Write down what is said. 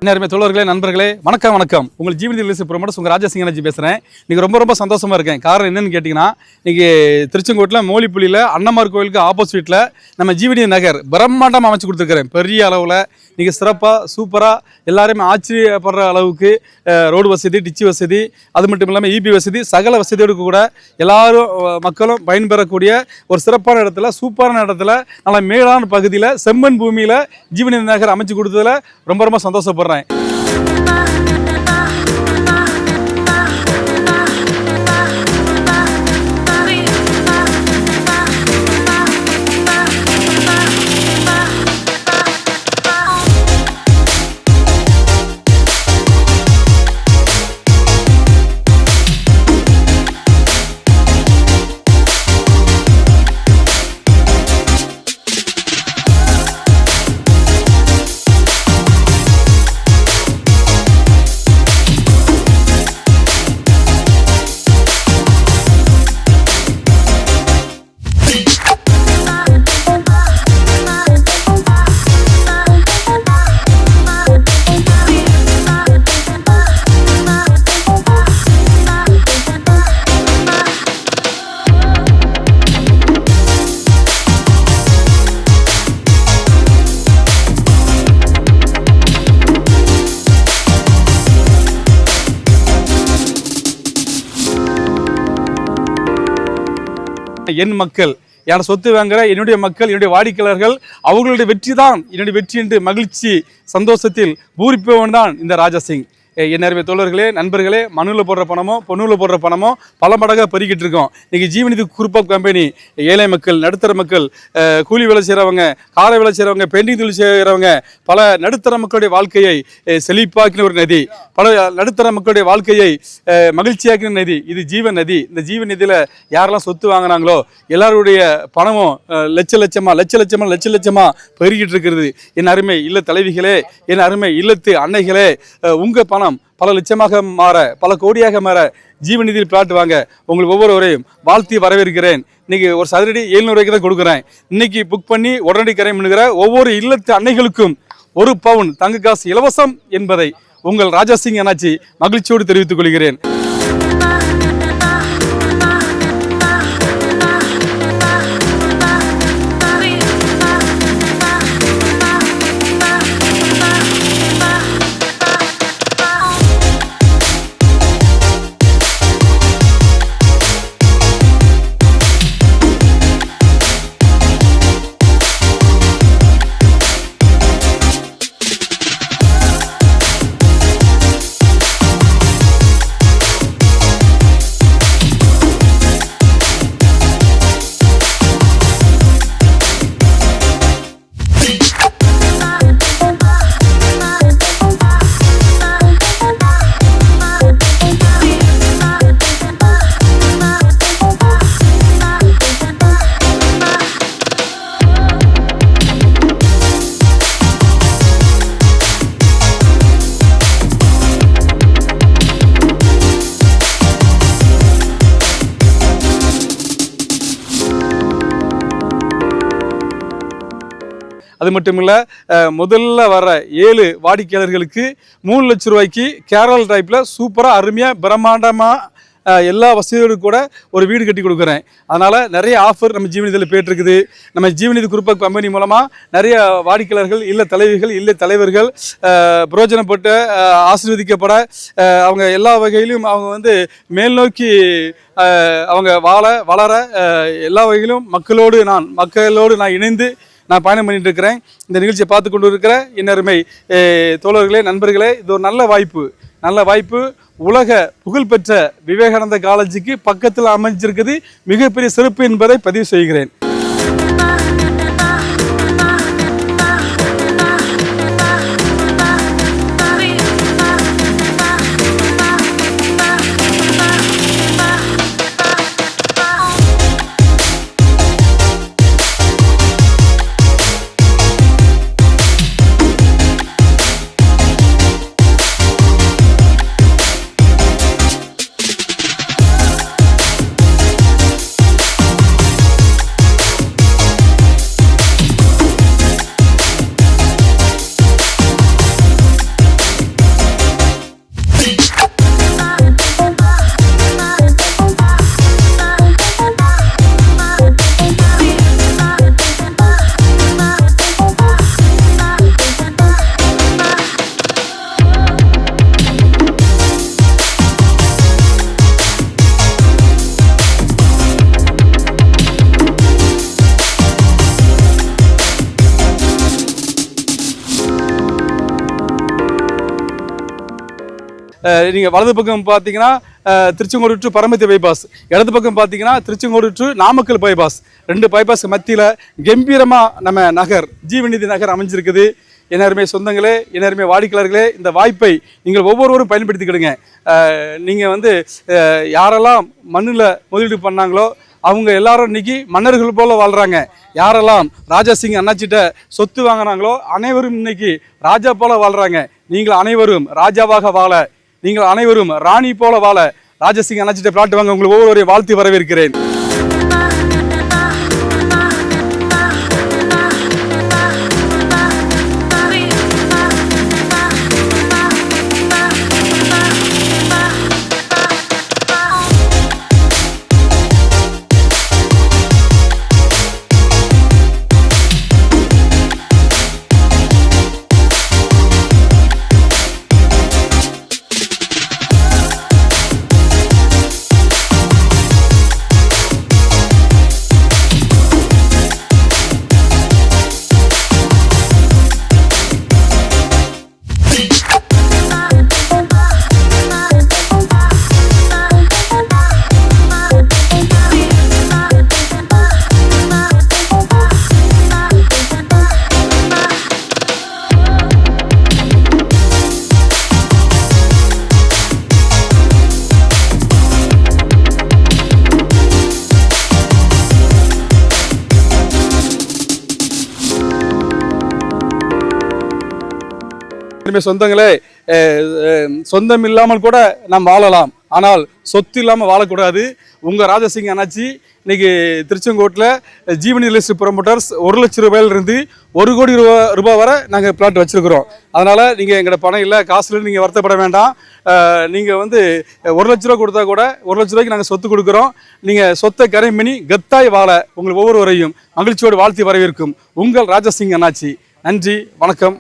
என்ன தோழர்களே நண்பர்களே வணக்கம் வணக்கம். உங்கள் ஜீவனி ரிலீஸ் ப்ரோமோட்டர்ஸ் உங்கள் ராஜசிங்கனாஜி பேசுகிறேன். நீங்கள் ரொம்ப சந்தோஷமாக இருக்கேன். காரணம் என்னென்னு கேட்டிங்கன்னா, இன்றைக்கி திருச்செங்கோட்டில் மோலிப்புலியில் அண்ணமார் கோயிலுக்கு ஆப்போசிட்டில் நம்ம ஜீவனி நகர் பிரம்மாண்டமாக அமைச்சு கொடுத்துருக்கிறேன். பெரிய அளவில் நீங்கள் சிறப்பாக சூப்பராக எல்லாருமே ஆச்சரியப்படுற அளவுக்கு ரோடு வசதி, டிச்சு வசதி, அது மட்டும் இல்லாமல் இபி வசதி, சகல வசதியோடு கூட எல்லாரும் மக்களும் பயன்பெறக்கூடிய ஒரு சிறப்பான இடத்துல, சூப்பரான இடத்துல, நல்ல மேலான பகுதியில் செம்மண் பூமியில் ஜீவனி நகர் அமைச்சு கொடுத்ததில் ரொம்ப சந்தோஷப்படுறேன். என் மக்கள், என்னோட சொத்து வாங்குற என்னுடைய மக்கள், என்னுடைய வாடிக்கையாளர்கள், அவங்களுடைய வெற்றி தான் என்னுடைய வெற்றி என்று மகிழ்ச்சி சந்தோஷத்தில் பூரிப்பவன் தான் இந்த ராஜாசிங். என் நிறைய தோழர்களே நண்பர்களே, மண்ணில் போடுற பணமோ பொண்ணுல போடுற பணமோ பல மடங்காக பெருகிட்டு இருக்கோம். இன்றைக்கி ஜீவனிதி குரூப் ஆஃப் கம்பெனி ஏழை மக்கள், நடுத்தர மக்கள், கூலி வேலை செய்கிறவங்க, கார வேலை செய்கிறவங்க, பெயிண்டிங் தொழில் செய்கிறவங்க, பல நடுத்தர மக்களுடைய வாழ்க்கையை செழிப்பாக்கின ஒரு நதி, பல நடுத்தர மக்களுடைய வாழ்க்கையை மகிழ்ச்சியாக்கின நதி இது ஜீவன் நதி. இந்த ஜீவன் நதியில் யாரெல்லாம் சொத்து வாங்கினாங்களோ எல்லாருடைய பணமும் லட்சமா பெருகிட்டு இருக்கிறது. என் அருமை இல்ல தலைவிகளே, என் அருமை இல்லத்து அன்னைகளே, உங்கள் பணம் பல லட்சமாக மாற, பல கோடியாக மாற ஜீவநிதியில் பிளாட் வாங்க உங்களுக்கு ஒவ்வொருவரையும் வாழ்த்தி வரவேற்கிறேன். இன்னைக்கு ஒரு சதுரடி 700 ரூபாய்க்கு தான் கொடுக்குறேன். இன்னைக்கு புக் பண்ணி உடனடி கரை பண்ணுகிற ஒவ்வொரு இல்லத்து அன்னைகளுக்கும் 1 பவுன் தங்க காசு இலவசம் என்பதை உங்கள் ராஜாசிங் அண்ணாச்சி மகிழ்ச்சியோடு தெரிவித்துக் கொள்கிறேன். அது மட்டும் இல்லை, முதல்ல வர 7 வாடிக்கையாளர்களுக்கு 3 லட்சம் ரூபாய்க்கு கேரளா டைப்பில் சூப்பராக அருமையாக பிரம்மாண்டமாக எல்லா வசதியோடு கூட ஒரு வீடு கட்டி கொடுக்குறேன். அதனால் நிறைய ஆஃபர் நம்ம ஜீவனிதியில் போயிட்டுருக்குது. நம்ம ஜீவனிதி குரூப் ஆஃப் கம்பெனி மூலமாக நிறைய வாடிக்கையாளர்கள், இல்ல தலைவிகள், இல்ல தலைவர்கள் பிரயோஜனப்பட்டு ஆசீர்வதிக்கப்பட, அவங்க எல்லா வகையிலும் அவங்க மேல் நோக்கி அவங்க வளர எல்லா வகையிலும் மக்களோடு நான் இணைந்து நான் பயணம் பண்ணிட்டு இருக்கிறேன். இந்த நிகழ்ச்சியை பார்த்து கொண்டு இருக்கிற இன்னருமை தோழர்களே நண்பர்களே, இது ஒரு நல்ல வாய்ப்பு. உலக புகழ்பெற்ற விவேகானந்தா காலேஜுக்கு பக்கத்தில் அமைஞ்சிருக்குது. மிகப்பெரிய சிறப்பு என்பதை பதிவு செய்கிறேன். நீங்கள் வலது பக்கம் பார்த்தீங்கன்னா திருச்செங்கோடு டு பரமத்தி பைபாஸ், இடது பக்கம் பார்த்தீங்கன்னா Tiruchengode to Namakkal bypass, 2 bypass மத்தியில் கம்பீரமாக நம்ம நகர் ஜீவநிதி நகர் அமைஞ்சிருக்குது. எல்லாருமே சொந்தங்களே, எல்லாருமே வாடிக்கையாளர்களே, இந்த வாய்ப்பை நீங்கள் ஒவ்வொருவரும் பயன்படுத்திக்கிடுங்க. நீங்கள் வந்து யாரெல்லாம் மண்ணில் முதலீடு பண்ணாங்களோ அவங்க எல்லாரும் இன்னைக்கு மன்னர்கள் போல வாழ்கிறாங்க. யாரெல்லாம் ராஜாசிங் அண்ணாச்சிட்ட சொத்து வாங்கினாங்களோ அனைவரும் இன்னைக்கு ராஜா போல வாழ்கிறாங்க. நீங்கள் அனைவரும் ராஜாவாக வாழ, நீங்கள் அனைவரும் ராணி போல வாழ ராஜாசிங் அண்ணாச்சிட்ட பிளாட் வாங்க உங்களுக்கு ஒவ்வொருவரையும் வாழ்த்து வரவேற்கிறேன். சொந்தங்களே, சொந்தம் இல்லாமல் கூட நாம் வாழலாம், ஆனால் சொத்து இல்லாமல் வாழக்கூடாது. உங்கள் ராஜாசிங் அண்ணாச்சி இன்னைக்கு திருச்செங்கோட்டில் ஜீவனி ரியல் ப்ரொமோட்டர்ஸ் 1 லட்சம் ரூபாயிலிருந்து 1 கோடி ரூபாய் வரை நாங்கள் பிளாட் வச்சுருக்கிறோம். அதனால் நீங்கள் எங்களோட பணம் இல்லை, காசுல நீங்கள் வருத்தப்பட வேண்டாம். நீங்கள் வந்து 1 லட்ச ரூபா கொடுத்தா கூட 1 லட்ச ரூபாய்க்கு நாங்கள் சொத்து கொடுக்குறோம். நீங்கள் சொத்தை கரை பண்ணி கத்தாய் வாழ உங்களுக்கு ஒவ்வொருவரையும் மகிழ்ச்சியோடு வாழ்த்தி வரவேற்கும் உங்கள் ராஜாசிங் அண்ணாச்சி. நன்றி, வணக்கம்.